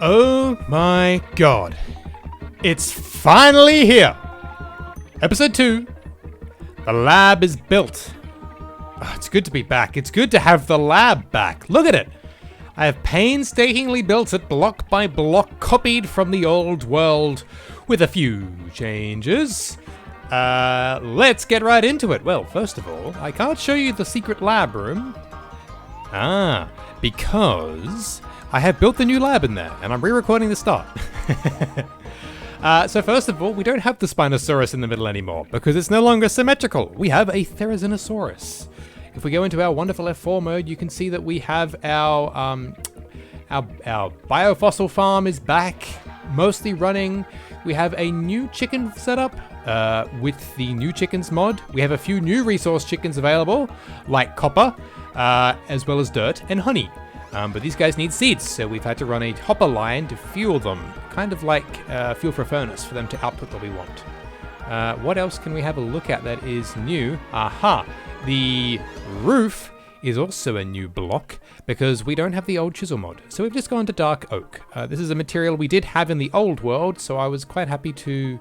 Oh my god. It's finally here! Episode 2. The lab is built. Oh, it's good to be back. It's good to have the lab back. Look at it! I have painstakingly built it block by block, copied from the old world with a few changes. Let's get right into it. Well, first of all, I can't show you the secret lab room. Because I have built the new lab in there, and I'm re-recording the start. So first of all, we don't have the Spinosaurus in the middle anymore, because it's no longer symmetrical. We have a Therizinosaurus. If we go into our wonderful F4 mode, you can see that we have our Biofossil farm is back, mostly running. We have a new chicken setup with the new chickens mod. We have a few new resource chickens available, like copper, as well as dirt and honey. But these guys need seeds, so we've had to run a hopper line to fuel them, kind of like fuel for a furnace for them to output what we want. What else can we have a look at that is new? Aha! The roof is also a new block because we don't have the old chisel mod. So we've just gone to dark oak. This is a material we did have in the old world, so I was quite happy to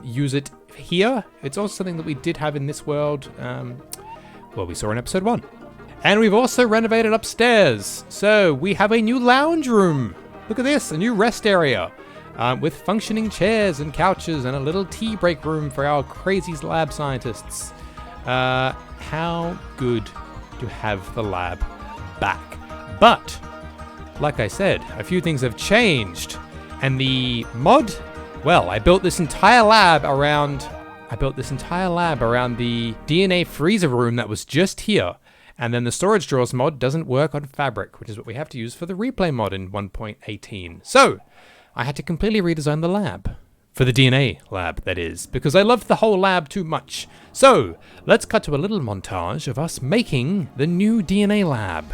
use it here. It's also something that we did have in this world, well, we saw in episode 1. And we've also renovated upstairs. So we have a new lounge room. Look at this, a new rest area with functioning chairs and couches and a little tea break room for our crazy lab scientists. How good to have the lab back. But, like I said, a few things have changed. And the mod, well, I built this entire lab around the DNA freezer room that was just here. And then the storage drawers mod doesn't work on fabric, which is what we have to use for the replay mod in 1.18. So, I had to completely redesign the lab. For the DNA lab, that is, because I loved the whole lab too much. So, let's cut to a little montage of us making the new DNA lab.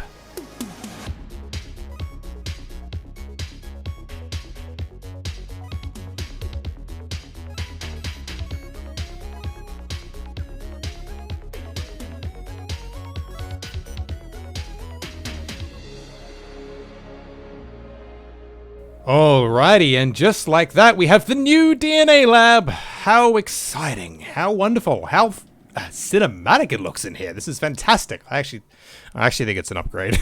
Alrighty, and just like that, we have the new DNA lab. How exciting, how wonderful, how cinematic it looks in here. This is fantastic. I actually think it's an upgrade.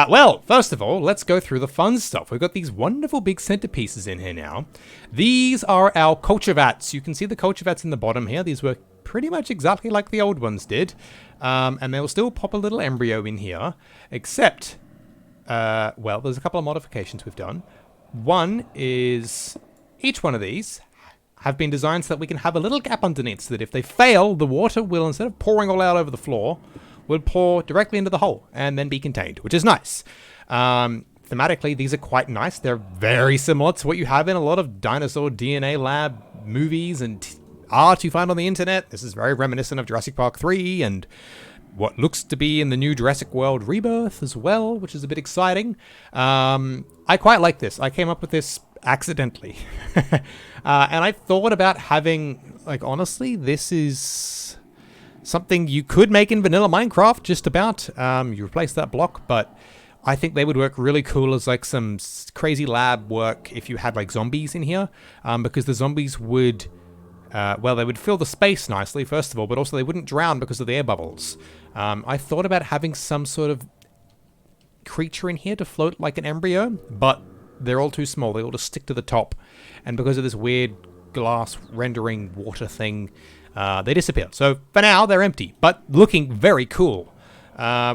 Well, first of all, let's go through the fun stuff. We've got these wonderful big centerpieces in here now. These are our culture vats. You can see the culture vats in the bottom here. These work pretty much exactly like the old ones did. And they'll still pop a little embryo in here, except... well, there's a couple of modifications we've done. One is each one of these have been designed so that we can have a little gap underneath so that if they fail, the water will, instead of pouring all out over the floor, will pour directly into the hole and then be contained, which is nice. Thematically, these are quite nice. They're very similar to what you have in a lot of dinosaur DNA lab movies and art you find on the internet. This is very reminiscent of Jurassic Park 3 and what looks to be in the new Jurassic World Rebirth as well, which is a bit exciting. I quite like this. I came up with this accidentally. And I thought about having, like, honestly, this is something you could make in vanilla Minecraft, just about. You replace that block, but I think they would work really cool as, like, some crazy lab work if you had, like, zombies in here, because the zombies would... well, they would fill the space nicely, first of all, but also they wouldn't drown because of the air bubbles. I thought about having some sort of creature in here to float like an embryo, but they're all too small. They all just stick to the top. And because of this weird glass rendering water thing, they disappear. So for now, they're empty, but looking very cool.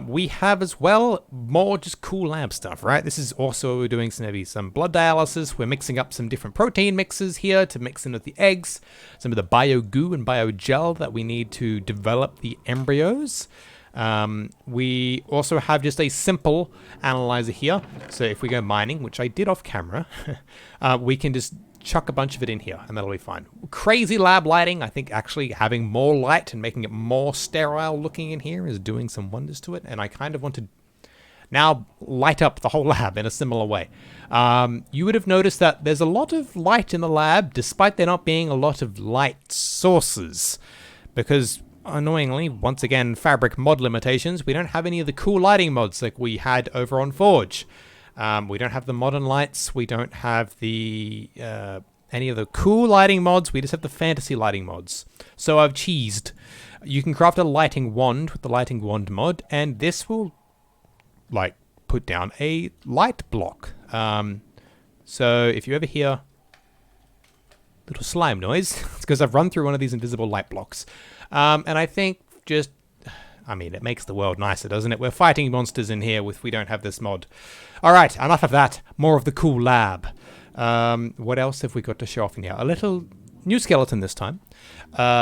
We have as well more just cool lab stuff, right? This is also, we're doing maybe some blood dialysis. We're mixing up some different protein mixes here to mix in with the eggs, some of the bio goo and bio gel that we need to develop the embryos. We also have just a simple analyzer here. So if we go mining, which I did off camera, we can just chuck a bunch of it in here and that'll be fine. Crazy lab lighting. I think actually having more light and making it more sterile looking in here is doing some wonders to it. And I kind of want to now light up the whole lab in a similar way. You would have noticed that there's a lot of light in the lab, despite there not being a lot of light sources. Because annoyingly, once again, fabric mod limitations, we don't have any of the cool lighting mods like we had over on Forge. We don't have the modern lights. We don't have the any of the cool lighting mods. We just have the fantasy lighting mods. So I've cheesed. You can craft a lighting wand with the lighting wand mod, and this will like put down a light block. So if you ever hear little slime noise, it's because I've run through one of these invisible light blocks. And I think just, I mean, it makes the world nicer, doesn't it? We're fighting monsters in here if we don't have this mod. All right, enough of that. More of the cool lab. What else have we got to show off in here? A little new skeleton this time.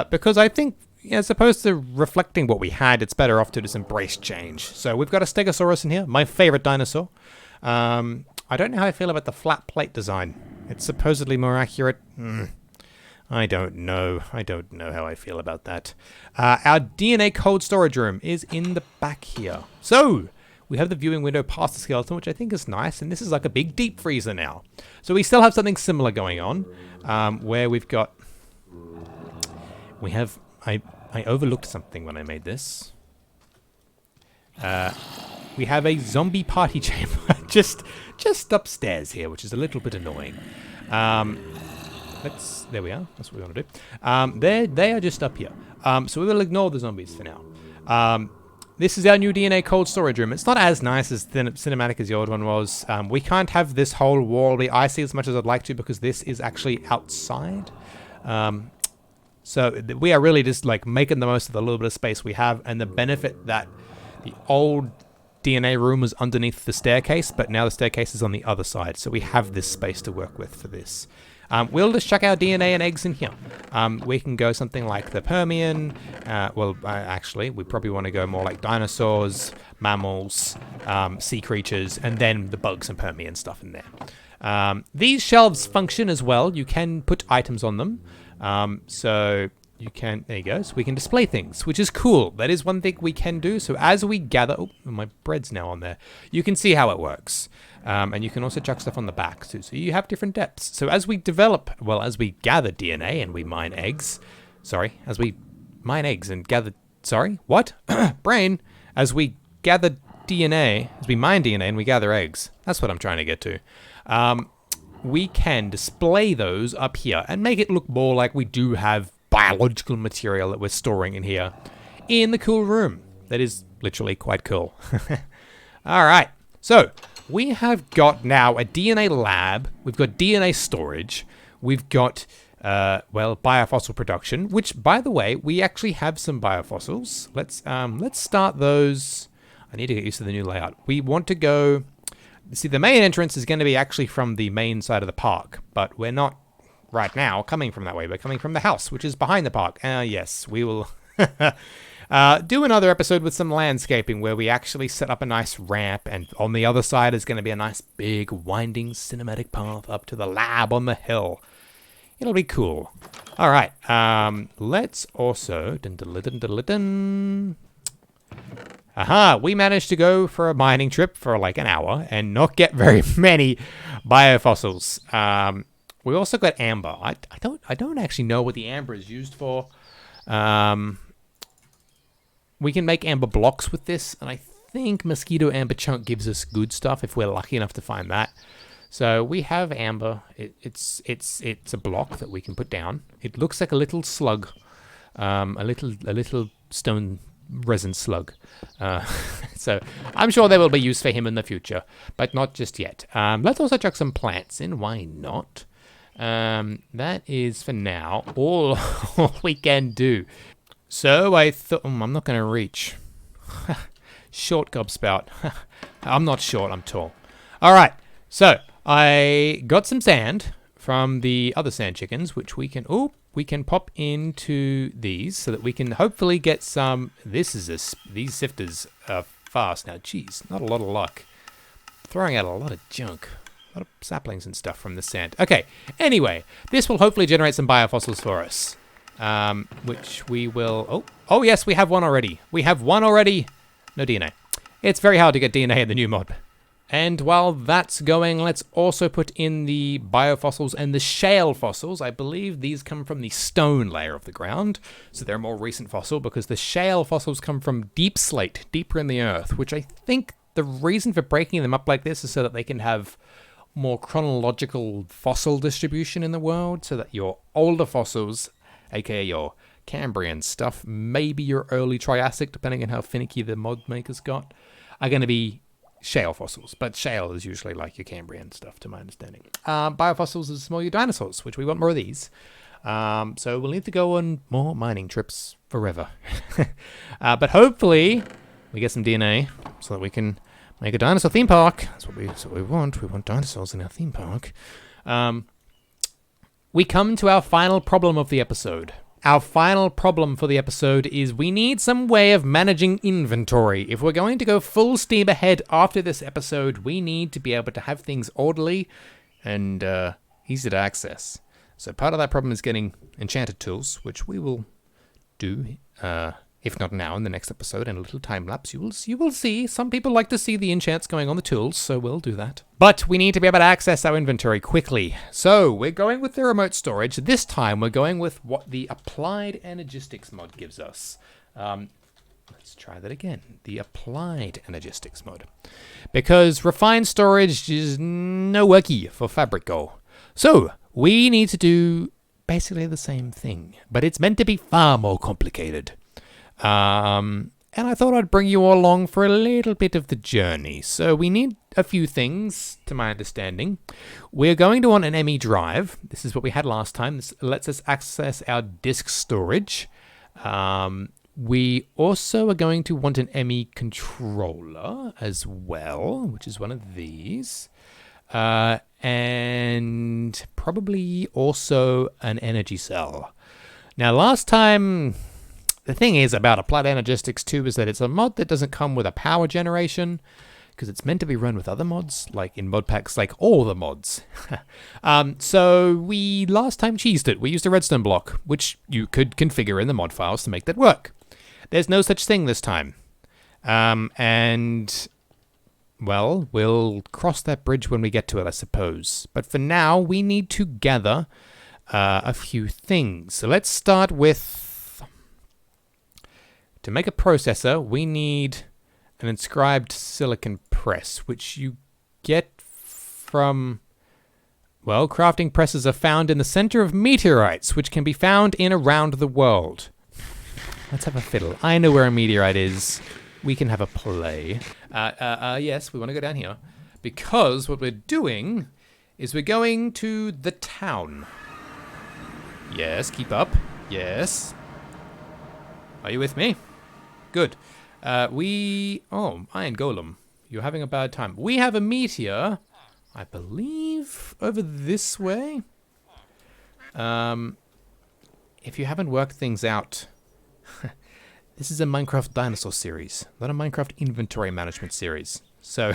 Because I think, as opposed to reflecting what we had, it's better off to just embrace change. So we've got a Stegosaurus in here, my favorite dinosaur. I don't know how I feel about the flat plate design. It's supposedly more accurate. I don't know. I don't know how I feel about that. Our DNA cold storage room is in the back here. So we have the viewing window past the skeleton, which I think is nice. And this is like a big deep freezer now. So we still have something similar going on, where we've got... I overlooked something when I made this. We have a zombie party chamber just upstairs here, which is a little bit annoying. There we are. That's what we want to do. They are just up here. So we will ignore the zombies for now. This is our new DNA cold storage room. It's not as nice as cinematic as the old one was. We can't have this whole wall be icy as much as I'd like to because this is actually outside. So we are really just like making the most of the little bit of space we have, and the benefit that the old DNA room was underneath the staircase, but now the staircase is on the other side. So we have this space to work with for this. We'll just chuck our DNA and eggs in here. We can go something like the Permian. Actually, we probably want to go more like dinosaurs, mammals, sea creatures, and then the bugs and Permian stuff in there. These shelves function as well. You can put items on them. So you can, there you go. So we can display things, which is cool. That is one thing we can do. So as we gather, oh, my bread's now on there. You can see how it works. And you can also chuck stuff on the back too. So you have different depths. So as we develop, well, as we gather DNA and we mine eggs, as we mine eggs and gather, brain, as we gather DNA, as we mine DNA and we gather eggs, that's what I'm trying to get to. We can display those up here and make it look more like we do have biological material that we're storing in here in the cool room. That is literally quite cool. All right. So we have got now a DNA lab. We've got DNA storage. We've got, biofossil production, which, by the way, we actually have some biofossils. Let's start those. I need to get used to the new layout. We want to go... See, the main entrance is going to be actually from the main side of the park, but we're not right now coming from that way. We're coming from the house, which is behind the park. Yes, we will do another episode with some landscaping where we actually set up a nice ramp, and on the other side is going to be a nice big winding cinematic path up to the lab on the hill. It'll be cool. All right, let's also... Aha, we managed to go for a mining trip for like an hour and not get very many biofossils. We also got amber. I don't actually know what the amber is used for. We can make amber blocks with this, and I think mosquito amber chunk gives us good stuff if we're lucky enough to find that. So we have amber. It's a block that we can put down. It looks like a little slug, a little stone resin slug. So I'm sure there will be use for him in the future, but not just yet. Let's also chuck some plants in. Why not? That is for now all we can do. So I thought, I'm not going to reach. Short Gobspout. I'm not short, I'm tall. All right, so I got some sand from the other sand chickens, which we can pop into these so that we can hopefully get some. These sifters are fast. Now, geez, not a lot of luck. Throwing out a lot of junk. A lot of saplings and stuff from the sand. Okay, anyway, this will hopefully generate some biofossils for us. Which we will... Oh, yes, we have one already. We have one already. No DNA. It's very hard to get DNA in the new mod. And while that's going, let's also put in the biofossils and the shale fossils. I believe these come from the stone layer of the ground, so they're a more recent fossil, because the shale fossils come from deep slate, deeper in the earth, which I think the reason for breaking them up like this is so that they can have more chronological fossil distribution in the world, so that your older fossils, aka your Cambrian stuff, maybe your early Triassic, depending on how finicky the mod makers got, are going to be shale fossils. But shale is usually like your Cambrian stuff, to my understanding. Biofossils is more your dinosaurs, which we want more of these. So we'll need to go on more mining trips forever. But hopefully we get some DNA so that we can make a dinosaur theme park. That's what we want. We want dinosaurs in our theme park. We come to our final problem of the episode. Our final problem for the episode is we need some way of managing inventory. If we're going to go full steam ahead after this episode, we need to be able to have things orderly and easy to access. So part of that problem is getting enchanted tools, which we will do, if not now, in the next episode, in a little time lapse. You will see. Some people like to see the enchants going on the tools, so we'll do that. But we need to be able to access our inventory quickly. So we're going with the remote storage. This time we're going with what the Applied Energistics mod gives us. Let's try that again. The Applied Energistics mod. Because refined storage is no worky for Fabrico. So we need to do basically the same thing, but it's meant to be far more complicated. And I thought I'd bring you all along for a little bit of the journey. So we need a few things, to my understanding. We're going to want an ME drive. This is what we had last time. This lets us access our disk storage. We also are going to want an ME controller as well, which is one of these. And probably also an energy cell. Now, last time, the thing is about Applied Energistics 2 is that it's a mod that doesn't come with a power generation, because it's meant to be run with other mods, like in mod packs, like all the mods. So we last time cheesed it. We used a redstone block, which you could configure in the mod files to make that work. There's no such thing this time. And well, we'll cross that bridge when we get to it, I suppose. But for now, we need to gather a few things. So let's start with, to make a processor, we need an inscribed silicon press, which you get from, well, crafting presses are found in the center of meteorites, which can be found in around the world. Let's have a fiddle. I know where a meteorite is. We can have a play. Yes, we want to go down here. Because what we're doing is we're going to the town. Yes, keep up. Yes. Are you with me? Good. Oh, Iron Golem. You're having a bad time. We have a meteor, I believe, over this way. If you haven't worked things out, this is a Minecraft dinosaur series, not a Minecraft inventory management series. So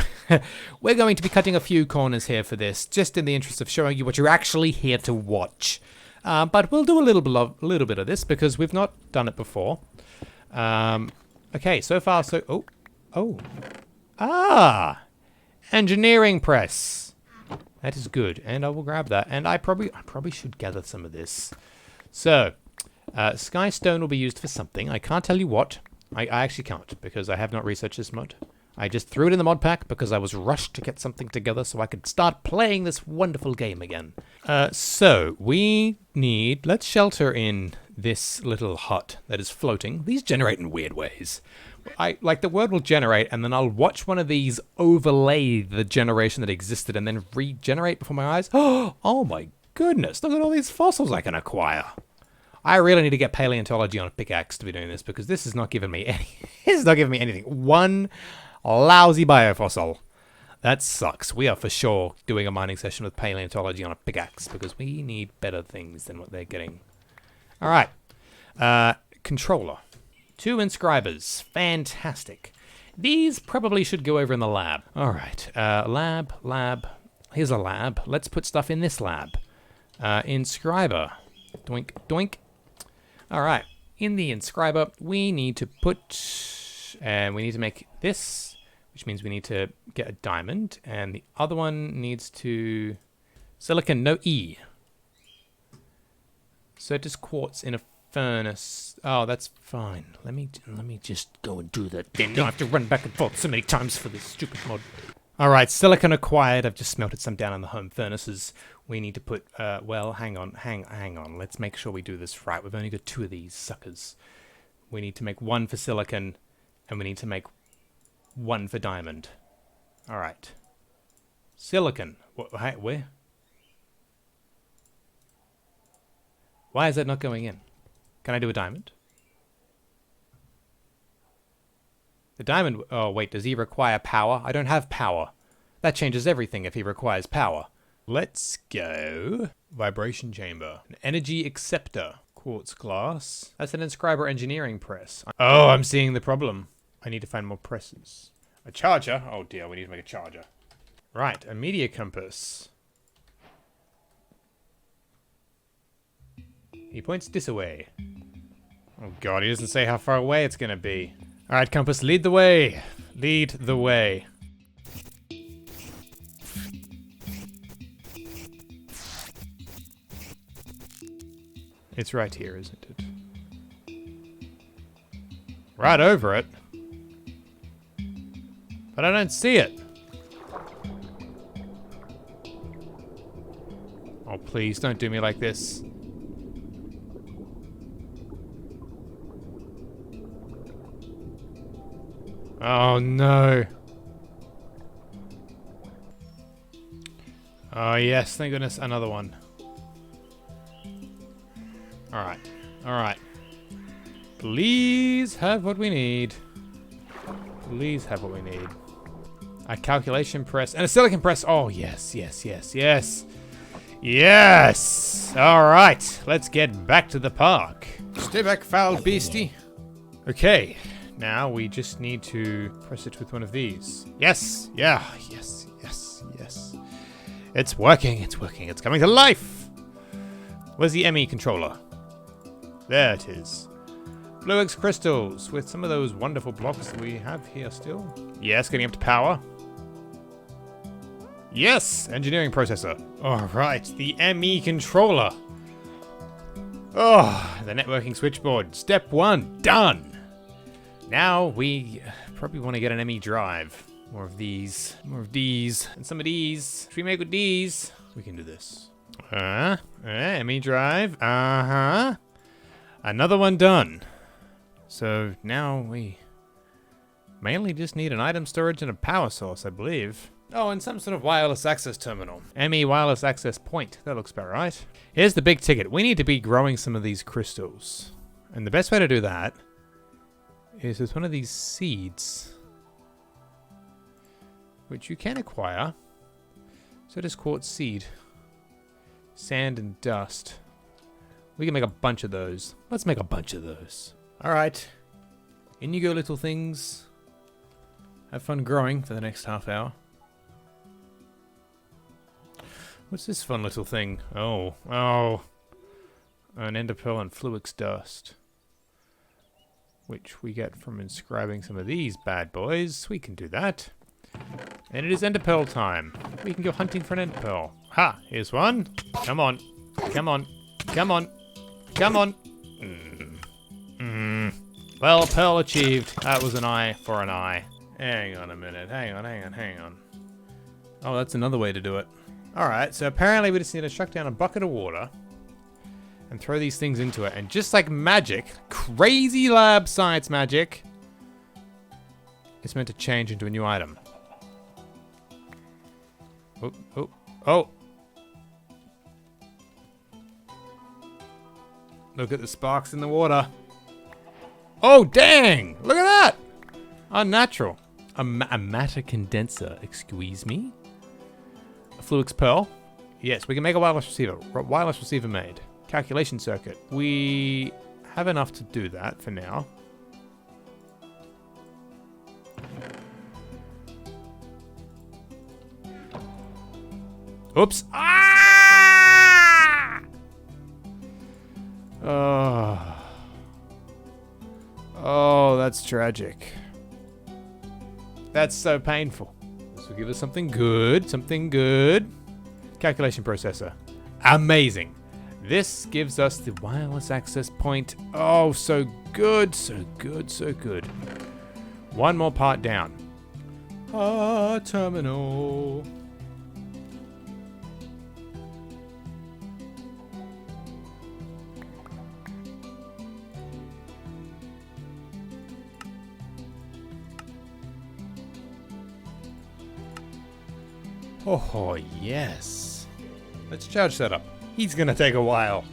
we're going to be cutting a few corners here for this, just in the interest of showing you what you're actually here to watch. But we'll do a little bit of this because we've not done it before. Okay, so far so. Engineering press. That is good, and I will grab that. And I probably should gather some of this. So. Sky stone will be used for something. I can't tell you what. I actually can't, because I have not researched this mod. I just threw it in the mod pack because I was rushed to get something together so I could start playing this wonderful game again. So we need, let's shelter in this little hut that is floating. These generate in weird ways. Like the word will generate, and then I'll watch one of these overlay the generation that existed and then regenerate before my eyes. Oh my goodness, look at all these fossils I can acquire. I really need to get paleontology on a pickaxe to be doing this, because this is not giving me anything. One lousy biofossil. That sucks. We are for sure doing a mining session with paleontology on a pickaxe, because we need better things than what they're getting. All right. Controller. 2 inscribers. Fantastic. These probably should go over in the lab. All right. Lab. Here's a lab. Let's put stuff in this lab. Inscriber. Doink, doink. All right, in the inscriber, we need to make this, which means we need to get a diamond, and the other one needs to, silicon, no E. So just quartz in a furnace. Oh, that's fine. Let me just go and do that. Then don't have to run back and forth so many times for this stupid mod. Alright, silicon acquired. I've just smelted some down in the home furnaces. We need to put, well, hang on. Let's make sure we do this right. We've only got 2 of these suckers. We need to make 1 for silicon, and we need to make 1 for diamond. Alright. Silicon. Where? Why is that not going in? Can I do a diamond? The diamond... Oh, wait. Does he require power? I don't have power. That changes everything if he requires power. Let's go. Vibration chamber. An energy acceptor. Quartz glass. That's an inscriber engineering press. Oh, I'm seeing the problem. I need to find more presses. A charger? Oh dear, we need to make a charger. Right, a media compass. He points this away. Oh god, he doesn't say how far away it's gonna be. Alright, compass, lead the way. Lead the way. It's right here, isn't it? Right over it. But I don't see it. Oh, please, don't do me like this. Oh, no. Oh, yes, thank goodness, another one. Alright, alright. Please have what we need. Please have what we need. A calculation press and a silicon press. Oh, yes, yes, yes, yes. Yes! Alright, let's get back to the park. Stay back, foul beastie. Okay, now we just need to press it with one of these. Yes! Yeah, yes, yes, yes. It's working, it's working, it's coming to life! Where's the ME controller? There it is. Blue X crystals with some of those wonderful blocks that we have here still. Yes, getting up to power. Yes, engineering processor. Alright, the ME controller. Oh, the networking switchboard. Step 1, done. Now we probably want to get an ME drive. More of these, and some of these. If we make with these, we can do this. ME drive, Another one done. So now we mainly just need an item storage and a power source, I believe. Oh, and some sort of wireless access terminal. ME wireless access point. That looks about right. Here's the big ticket. We need to be growing some of these crystals. And the best way to do that is with one of these seeds, which you can acquire. So does quartz seed. Sand and dust. We can make a bunch of those. Let's make a bunch of those. Alright. In you go, little things. Have fun growing for the next half hour. What's this fun little thing? Oh. An ender pearl and fluix dust. Which we get from inscribing some of these bad boys. We can do that. And it is ender pearl time. We can go hunting for an ender pearl. Ha! Here's one. Come on. Come on. Come on. Come on. Well, pearl achieved. That was an eye for an eye. Hang on a minute. Hang on. Oh, that's another way to do it. Alright, so apparently we just need to chuck down a bucket of water and throw these things into it. And just like magic, crazy lab science magic, it's meant to change into a new item. Oh. Look at the sparks in the water. Oh, dang! Look at that! Unnatural. A matter condenser, excuse me? A fluix pearl. Yes, we can make a wireless receiver. Wireless receiver made. Calculation circuit. We have enough to do that for now. Oops. Ah! Oh, that's tragic. That's so painful. This will give us something good. Calculation processor. Amazing. This gives us the wireless access point. Oh, so good, so good, so good. One more part down. Terminal. Oh, yes. Let's charge that up. He's gonna take a while.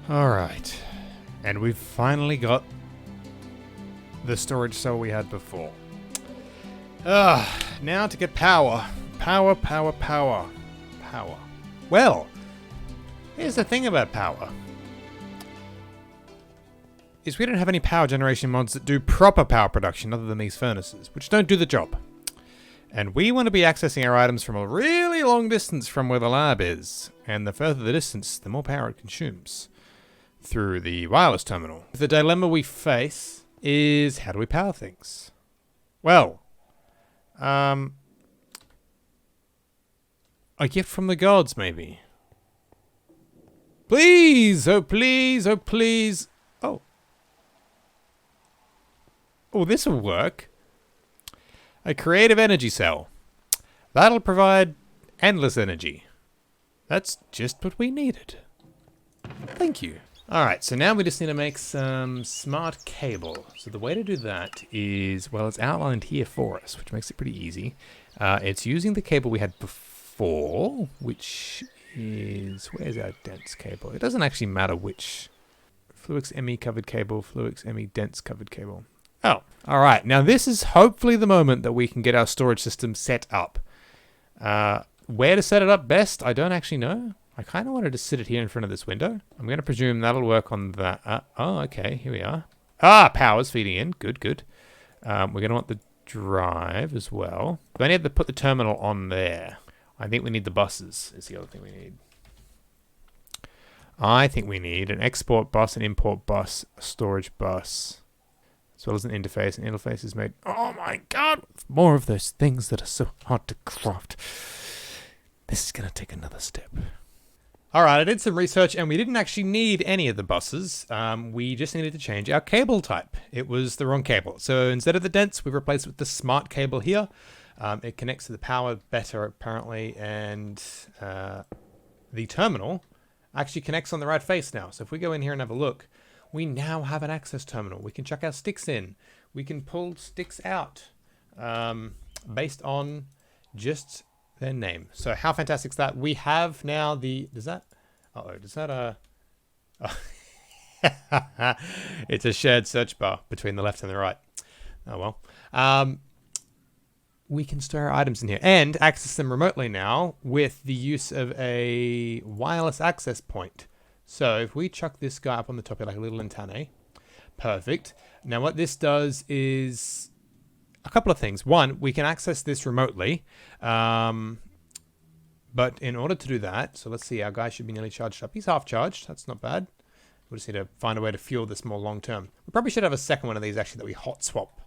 Alright. And we've finally got the storage cell we had before. Now to get power. Power. Well, here's the thing about power. Is we don't have any power generation mods that do proper power production other than these furnaces, which don't do the job. And we want to be accessing our items from a really long distance from where the lab is. And the further the distance, the more power it consumes through the wireless terminal. The dilemma we face is, how do we power things? Well, a gift from the gods, maybe. Please! Oh, please! Oh, please! Oh. Oh, this will work. A creative energy cell. That'll provide endless energy. That's just what we needed. Thank you. Alright, so now we just need to make some smart cable. So the way to do that is, well, it's outlined here for us, which makes it pretty easy. It's using the cable we had before, which is, where's our dense cable? It doesn't actually matter which. Fluix ME covered cable, Fluix ME dense covered cable. Oh, all right. Now this is hopefully the moment that we can get our storage system set up. Where to set it up best, I don't actually know. I kind of wanted to sit it here in front of this window. I'm going to presume that'll work on that. Oh, okay. Here we are. Power's feeding in. Good, good. We're going to want the drive as well. We need to put the terminal on there. I think we need the buses is the other thing we need. I think we need an export bus, an import bus, a storage bus, as well as an interface. An interface is made... Oh my god! More of those things that are so hard to craft. This is going to take another step. Alright, I did some research and we didn't actually need any of the buses. We just needed to change our cable type. It was the wrong cable. So instead of the dense, we replaced it with the smart cable here. It connects to the power better, apparently, and the terminal actually connects on the right face now. So if we go in here and have a look, we now have an access terminal. We can chuck our sticks in. We can pull sticks out based on just their name. So how fantastic is that? We have now the... Does that... Uh-oh, does that... Oh. It's a shared search bar between the left and the right. Oh well. We can store our items in here and access them remotely now with the use of a wireless access point. So if we chuck this guy up on the top here like a little antennae, perfect. Now what this does is a couple of things. One, we can access this remotely, but in order to do that, so let's see, our guy should be nearly charged up. He's half charged. That's not bad. We'll just need to find a way to fuel this more long term. We probably should have a second one of these actually that we hot swap.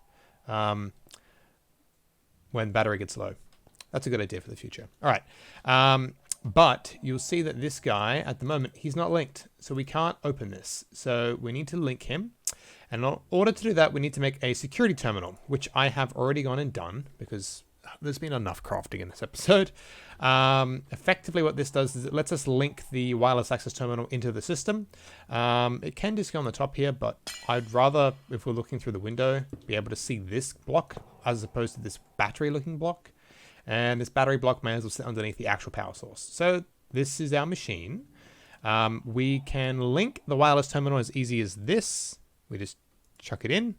When battery gets low. That's a good idea for the future. All right. But you'll see that this guy, at the moment, he's not linked. So we can't open this. So we need to link him. And in order to do that, we need to make a security terminal, which I have already gone and done because there's been enough crafting in this episode. Effectively, what this does is it lets us link the wireless access terminal into the system. It can just go on the top here, but I'd rather, if we're looking through the window, be able to see this block as opposed to this battery-looking block. And this battery block may as well sit underneath the actual power source. So this is our machine. We can link the wireless terminal as easy as this. We just chuck it in.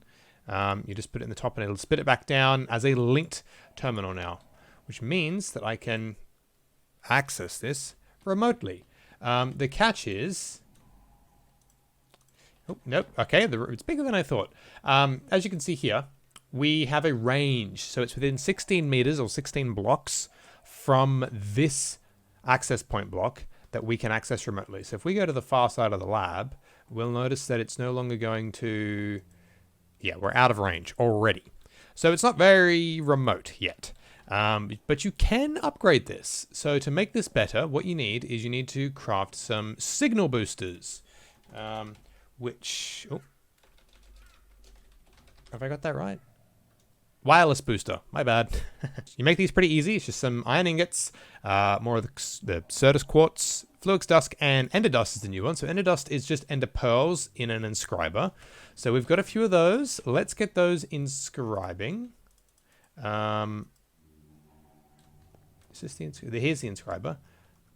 You just put it in the top and it'll spit it back down as a linked terminal now, which means that I can access this remotely. The catch is... Oh, nope. Okay, it's bigger than I thought. As you can see here, we have a range. So it's within 16 meters or 16 blocks from this access point block that we can access remotely. So if we go to the far side of the lab, we'll notice that it's no longer going to... Yeah, we're out of range already. So it's not very remote yet. But you can upgrade this. So to make this better, what you need is you need to craft some signal boosters. Which... Oh. Have I got that right? Wireless booster. My bad. You make these pretty easy. It's just some iron ingots, more of the Certus quartz, Fluix dust, and ender dust is the new one. So ender dust is just ender pearls in an inscriber. So we've got a few of those. Let's get those inscribing. Is this the inscriber? Here's the inscriber.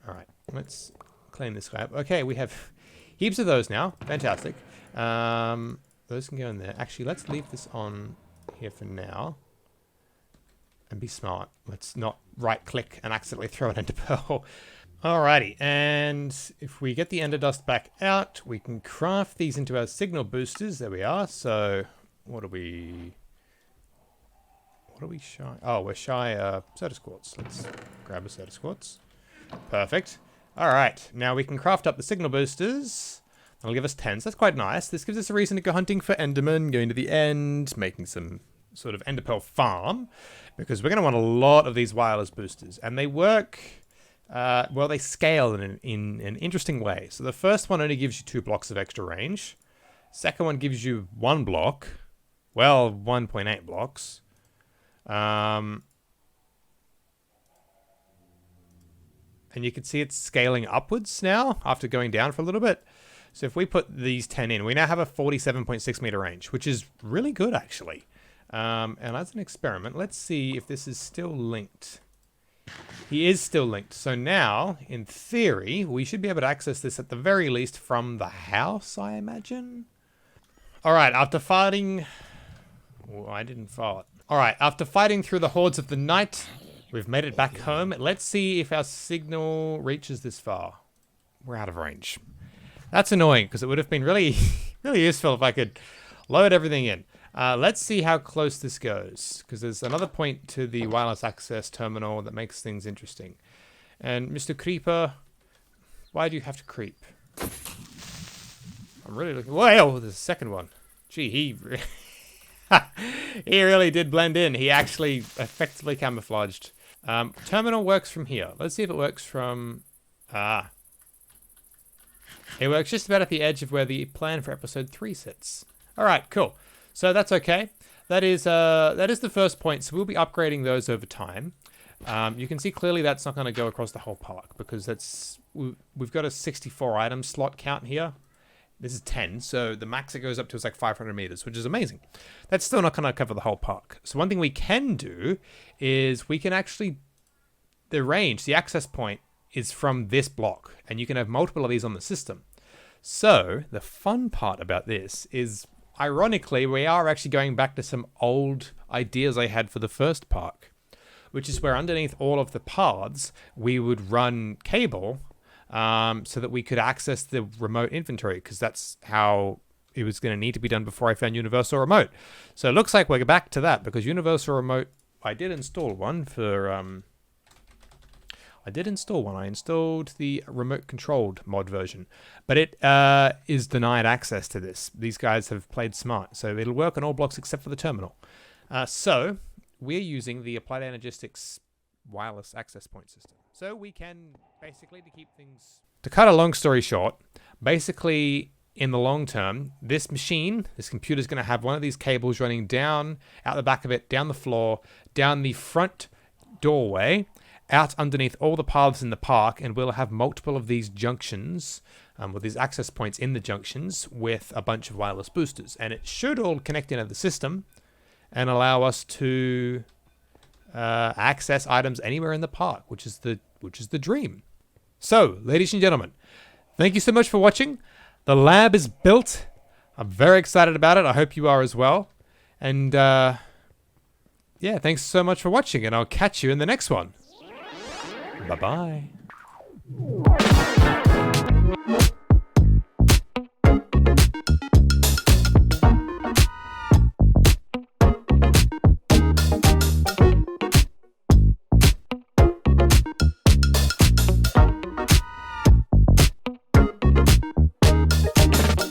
All right, let's claim this lab. Okay, we have heaps of those now. Fantastic. Those can go in there. Actually, let's leave this on here for now. And be smart. Let's not right-click and accidentally throw an ender pearl. Alrighty, and if we get the ender dust back out, we can craft these into our signal boosters. There we are. So, what are we shy? Oh, we're shy Certus quartz. Let's grab a Certus quartz. Perfect. Alright, now we can craft up the signal boosters. That'll give us 10, so that's quite nice. This gives us a reason to go hunting for endermen, going to the end, making some sort of ender pearl farm, because we're going to want a lot of these wireless boosters. And they work... well, they scale in an interesting way. So the first one only gives you 2 blocks of extra range. Second one gives you 1 block. Well, 1.8 blocks. And you can see it's scaling upwards now after going down for a little bit. So if we put these 10 in, we now have a 47.6 meter range, which is really good, actually. And as an experiment, let's see if this is still linked. He is still linked. So now, in theory, we should be able to access this at the very least from the house, I imagine. Alright, after fighting... Oh, I didn't fart. Alright, after fighting through the hordes of the night, we've made it back home. Let's see if our signal reaches this far. We're out of range. That's annoying, because it would have been really, really useful if I could load everything in. Let's see how close this goes, because there's another point to the wireless access terminal that makes things interesting. And Mr. Creeper, why do you have to creep? I'm really looking... Whoa, there's a second one. Gee, he really did blend in. He actually effectively camouflaged. Terminal works from here. Let's see if it works from... It works just about at the edge of where the plan for episode 3 sits. Alright, cool. So that's okay. That is the first point. So we'll be upgrading those over time. You can see clearly that's not going to go across the whole park because we've got a 64 item slot count here. This is 10, so the max it goes up to is like 500 meters, which is amazing. That's still not going to cover the whole park. So one thing we can do is we can actually... The range, the access point, is from this block, and you can have multiple of these on the system. So the fun part about this is... Ironically, we are actually going back to some old ideas I had for the first park, which is where underneath all of the paths, we would run cable so that we could access the remote inventory, because that's how it was going to need to be done before I found Universal Remote. So it looks like we're back to that, because Universal Remote, I did install one for... I installed the remote controlled mod version, but it is denied access to this. These guys have played smart, so it'll work on all blocks except for the terminal. So we're using the Applied Energistics wireless access point system. So we can basically, to keep things... To cut a long story short, basically in the long term, this machine, this computer is going to have one of these cables running down, out the back of it, down the floor, down the front doorway, out underneath all the paths in the park, and we'll have multiple of these junctions, with these access points in the junctions with a bunch of wireless boosters. And it should all connect into the system and allow us to access items anywhere in the park, which is the dream. So, ladies and gentlemen, thank you so much for watching. The lab is built. I'm very excited about it. I hope you are as well. And yeah, thanks so much for watching, and I'll catch you in the next one. Bye-bye.